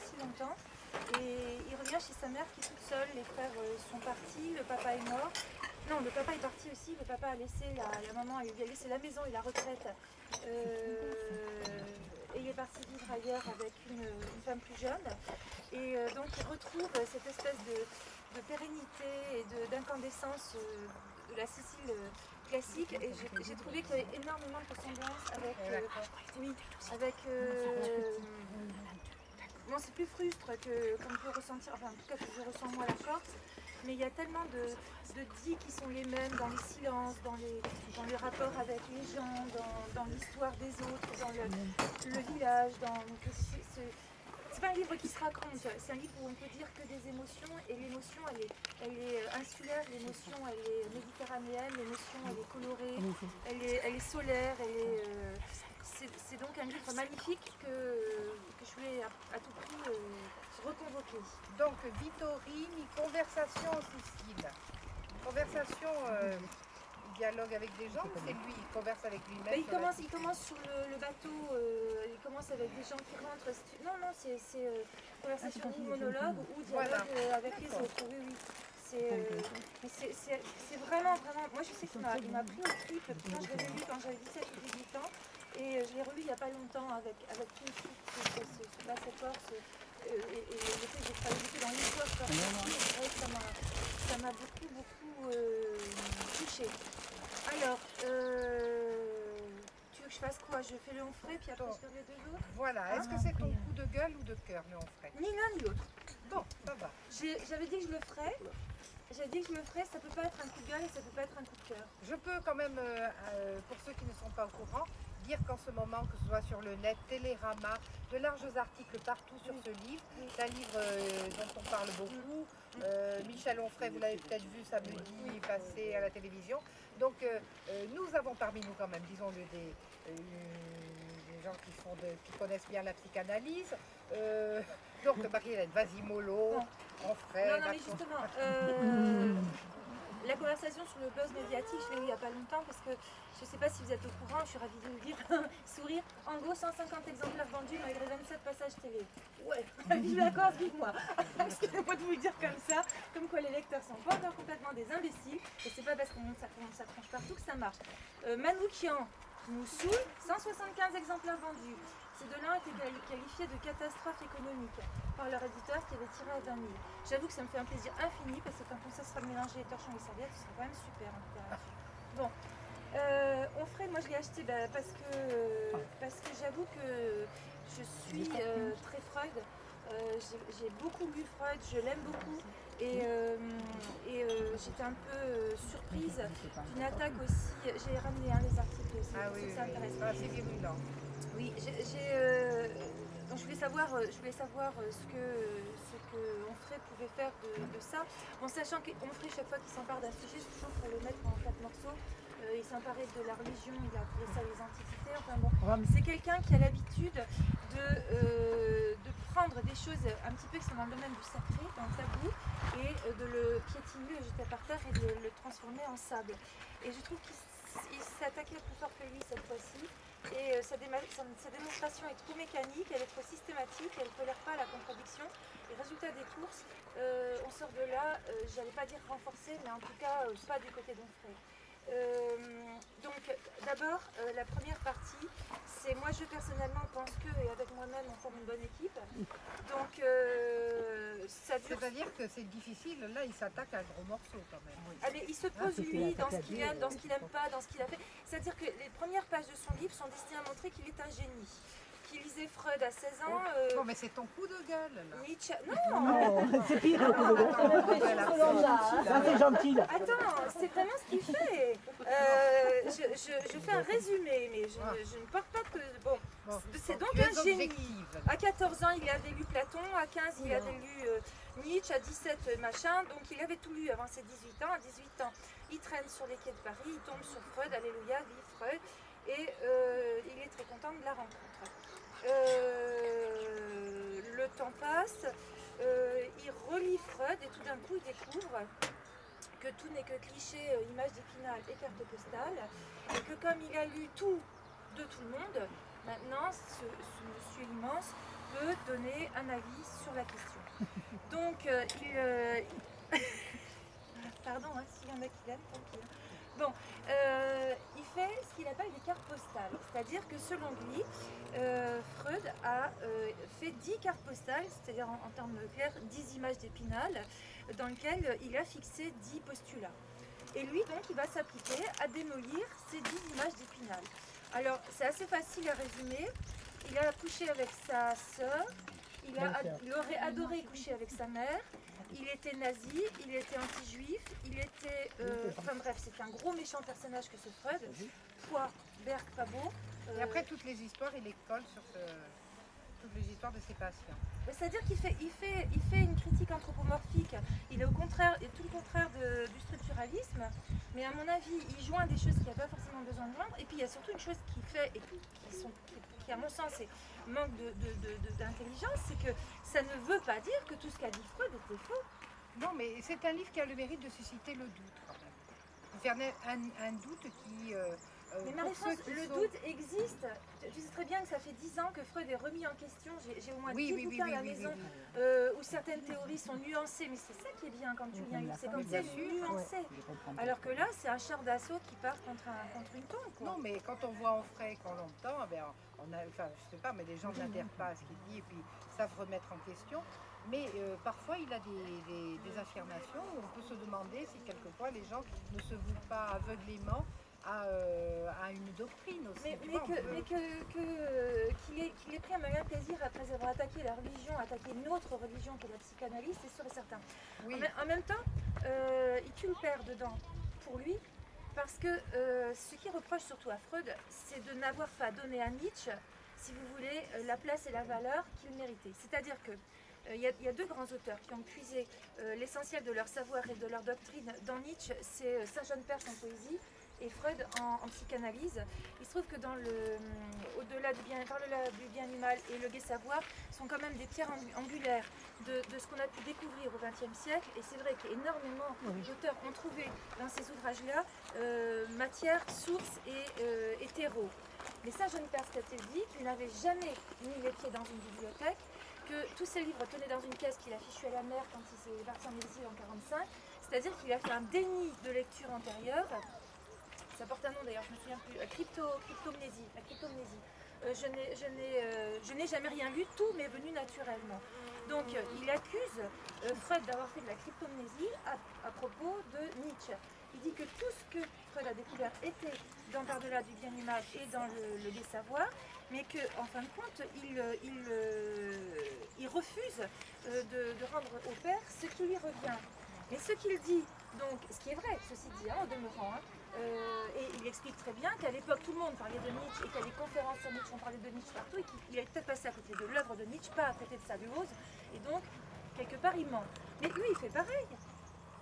si longtemps. Et il revient chez sa mère qui est toute seule, les frères sont partis, le papa est mort. Non, le papa est parti aussi, le papa a laissé la maman, il lui a laissé la maison et la retraite. Et il est parti vivre ailleurs avec une femme plus jeune. Et donc il retrouve cette espèce de pérennité et d'incandescence de la Sicile classique. Et j'ai trouvé qu'il y avait énormément de ressemblances avec... bon, c'est plus frustre qu'on peut ressentir, enfin en tout cas que je ressens moi la Corse, mais il y a tellement de dits qui sont les mêmes dans les silences, dans les rapports avec les gens, dans l'histoire des autres, dans le village. C'est pas un livre qui se raconte, c'est un livre où on peut dire que des émotions, et l'émotion elle est insulaire, l'émotion elle est méditerranéenne, l'émotion elle est colorée, elle est solaire, c'est donc un livre magnifique que je voulais à tout prix reconvoquer. Donc Vittorini, conversation en Sicile. Conversation, dialogue avec des gens, c'est lui, il converse avec lui-même. Il commence sur le bateau, il commence avec des gens qui rentrent. Non, c'est conversation ou monologue ou dialogue avec les autres. Oui. C'est vraiment, moi je sais qu'il m'a pris au trip, quand je l'avais lu quand j'avais 17 ou 18 ans, et je l'ai relu il n'y a pas longtemps avec tout le truc qui se passe à Corse, et le fait que j'ai travaillé dans l'histoire, ça m'a beaucoup touchée. Alors, tu veux que je fasse quoi? Je fais le Onfray, puis après je fais les deux autres? Voilà, est-ce que c'est ton coup de gueule ou de cœur, le Onfray? Ni l'un ni l'autre. Bon, ça va. J'avais dit que je le ferais. J'ai dit que je le ferais, ça peut pas être un coup de gueule et ça peut pas être un coup de cœur. Je peux quand même, pour ceux qui ne sont pas au courant, dire qu'en ce moment, que ce soit sur le net, Télérama, de larges articles partout sur ce livre. C'est un livre dont on parle beaucoup. Michel Onfray, vous l'avez peut-être vu samedi passer à la télévision. Donc nous avons parmi nous quand même, disons-le, des gens qui connaissent bien la psychanalyse. Donc Marie-Hélène, vas-y mollo, Onfray. Non, mais justement, la conversation sur le buzz médiatique, je l'ai eu il n'y a pas longtemps parce que je ne sais pas si vous êtes au courant, je suis ravie de vous le dire, sourire. En gros, 150 exemplaires vendus malgré 27 passages télé. Ouais, vive la Corse, vive moi. Excusez-moi de vous le dire comme ça, comme quoi les lecteurs sont pas encore complètement des imbéciles, et c'est pas parce qu'on monte sa tranche partout que ça marche. Manoukian nous saoule, 175 exemplaires vendus. Ces deux-là ont été qualifiés de catastrophe économique par leur éditeur qui avait tiré à 20 000. J'avoue que ça me fait un plaisir infini parce que quand on sait sera mélanger les torchons et les serviettes, ce sera quand même super. Bon, Onfray, moi je l'ai acheté parce que j'avoue que je suis très Freud. J'ai beaucoup lu Freud, je l'aime beaucoup et j'étais un peu surprise d'une attaque aussi. J'ai ramené les articles aussi, ça m'intéresse. C'est virulent. Oui, donc je voulais savoir ce que Onfray pouvait faire de ça. Bon, sachant qu'Onfray, chaque fois qu'il s'empare d'un sujet, c'est toujours pour le mettre en 4 morceaux. Il s'emparait de la religion, il a appelé ça les antiquités. Enfin bon, c'est quelqu'un qui a l'habitude de prendre des choses un petit peu qui sont dans le domaine du sacré, dans le tabou, et de le piétiner, le jeter par terre et de le transformer en sable. Et je trouve qu'il s'est attaqué plus fort que lui cette fois-ci. Et sa démonstration est trop mécanique, elle est trop systématique, elle ne tolère pas la contradiction. Et résultat des courses, on sort de là, j'allais pas dire renforcé, mais en tout cas pas du côté d'Onfray. Donc d'abord, la première partie, c'est moi je personnellement pense que, et avec moi-même on forme une bonne équipe. Donc ça dure... C'est-à-dire que c'est difficile, là il s'attaque à un gros morceau quand même. Ah, mais il se pose lui dans ce qu'il aime, dans ce qu'il n'aime pas, dans ce qu'il a fait. C'est-à-dire que les premières pages de son livre sont destinées à montrer qu'il est un génie. Qu'il lisait Freud à 16 ans. Non mais c'est ton coup de gueule là. Nietzsche. Non, c'est pire le coup de gueule. C'est gentil là. Attends, c'est vraiment ce qu'il fait. Je fais un résumé, mais je ne porte pas que... Bon, c'est donc un génie. À 14 ans, il avait lu Platon, à 15, il avait lu Nietzsche, à 17, machin. Donc il avait tout lu avant ses 18 ans. À 18 ans, il traîne sur les quais de Paris, il tombe sur Freud, alléluia, vive Freud. Et il est très content de la rencontre. Le temps passe, il relit Freud et tout d'un coup il découvre que tout n'est que cliché, image d'épinal et carte postale, et que comme il a lu tout de tout le monde, maintenant ce monsieur immense veut donner un avis sur la question. Donc, pardon, hein, s'il y en a qui l'aiment, tranquille. Bon, il fait ce qu'il appelle des cartes postales, c'est-à-dire que selon lui, Freud a fait 10 cartes postales, c'est-à-dire en termes clairs, 10 images d'Épinal, dans lesquelles il a fixé 10 postulats. Et lui, donc, il va s'appliquer à démolir ces 10 images d'Épinal. Alors, c'est assez facile à résumer. Il a couché avec sa sœur, il aurait adoré coucher avec sa mère, il était nazi, il était anti-juif, il était... enfin bref, c'est un gros méchant personnage que ce Freud. Poire, Berg, pas beau. Et après, toutes les histoires, il les colle sur toutes les histoires de ses patients. C'est-à-dire qu'il fait une critique anthropomorphique. Il est au contraire, et tout le contraire du structuralisme. Mais à mon avis, il joint des choses qu'il n'y a pas forcément besoin de joindre. Et puis il y a surtout une chose qu'il fait et qui à mon sens manque d'intelligence, c'est que ça ne veut pas dire que tout ce qu'a dit Freud était faux. Non, mais c'est un livre qui a le mérite de susciter le doute quand même. Faire un doute qui... mais Marie-France, le doute existe. Tu sais très bien que ça fait 10 ans que Freud est remis en question. J'ai au moins 10 bouquins à la maison où certaines théories sont nuancées. Mais c'est ça qui est bien quand tu lis un livre, c'est quand c'est nuancé. Alors que là, c'est un char d'assaut qui part contre une tombe. Quoi. Non, mais quand on voit Onfray quand longtemps, ben, enfin, je sais pas, mais les gens n'adhèrent pas à ce qu'il dit et puis savent remettre en question. Mais parfois, il a des affirmations où on peut se demander si quelquefois les gens ne se vouent pas aveuglément à une doctrine aussi. Qu'il ait pris un malin plaisir après avoir attaqué la religion, attaqué une autre religion que la psychanalyse, c'est sûr et certain. Oui. En même temps, il tue le père dedans, pour lui, parce que ce qu'il reproche surtout à Freud, c'est de n'avoir pas donné à Nietzsche, si vous voulez, la place et la valeur qu'il méritait. C'est-à-dire que il y a deux grands auteurs qui ont puisé l'essentiel de leur savoir et de leur doctrine dans Nietzsche, c'est Saint-Jean-Perse en poésie et Freud en psychanalyse. Il se trouve que dans au-delà du bien et du mal et le gai savoir sont quand même des pierres angulaires de ce qu'on a pu découvrir au XXe siècle. Et c'est vrai qu'énormément d'auteurs ont trouvé dans ces ouvrages-là matière, source et terreau. Mais Saint-Jean-Perse dit qu'il n'avait jamais mis les pieds dans une bibliothèque, que tous ces livres tenaient dans une caisse qu'il a fichue à la mer quand il s'est parti en exil en 1945, c'est-à-dire qu'il a fait un déni de lecture antérieure. Ça porte un nom d'ailleurs, je me souviens plus, cryptomnésie, la cryptomnésie. Je n'ai jamais rien lu, tout m'est venu naturellement. Donc il accuse Freud d'avoir fait de la cryptomnésie à propos de Nietzsche. Il dit que tout ce que Freud a découvert était dans Par-delà du bien et du mal et dans le gai savoir, mais qu'en fin de compte, il refuse de rendre au père ce qui lui revient. Mais ce qu'il dit, donc, ce qui est vrai, ceci dit, au demeurant, et il explique très bien qu'à l'époque, tout le monde parlait de Nietzsche et qu'il y a des conférences sur Nietzsche, on parlait de Nietzsche partout, et qu'il est peut-être passé à côté de l'œuvre de Nietzsche, pas à côté de sa Deleuze, et donc, quelque part, il ment. Mais lui, il fait pareil.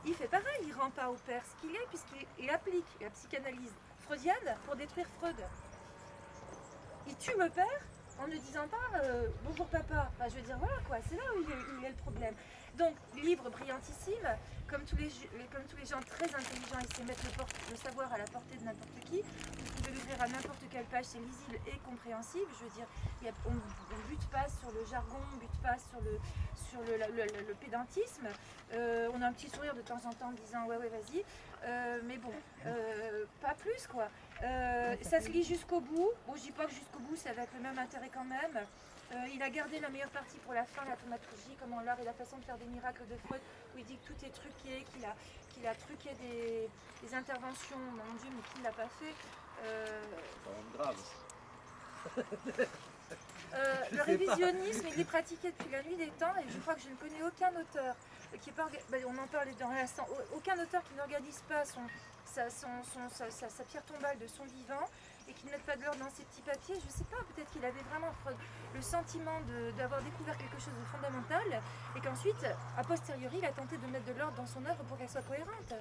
Il fait pareil, il ne rend pas au père ce qu'il est, puisqu'il applique la psychanalyse freudienne pour détruire Freud. Il tue le père en ne disant pas bonjour papa. Enfin, je veux dire, voilà quoi, c'est là où il est le problème. Donc, livre brillantissime, comme tous les gens très intelligents, ils sait mettre le savoir à la portée de n'importe qui. Vous pouvez l'ouvrir à n'importe quelle page, c'est lisible et compréhensible. Je veux dire, on ne bute pas sur le jargon, on ne bute pas sur le pédantisme. On a un petit sourire de temps en temps en disant ouais vas-y, mais bon, pas plus quoi. Ça se lit jusqu'au bout. Bon, je dis pas que jusqu'au bout c'est avec le même intérêt quand même. Il a gardé la meilleure partie pour la fin, la thaumaturgie, comment l'art et la façon de faire des miracles de Freud, où il dit que tout est truqué, qu'il a truqué des interventions, mon Dieu, mais qu'il ne l'a pas fait. C'est grave. Le révisionnisme, il est pratiqué depuis la nuit des temps, et je crois que je ne connais aucun auteur qui parle, on en parlait dans l'instant, aucun auteur qui n'organise pas sa pierre tombale de son vivant et qui ne mette pas de l'ordre dans ses petits papiers. Je ne sais pas, peut-être qu'il avait vraiment le sentiment d'avoir découvert quelque chose de fondamental et qu'ensuite, a posteriori, il a tenté de mettre de l'ordre dans son œuvre pour qu'elle soit cohérente.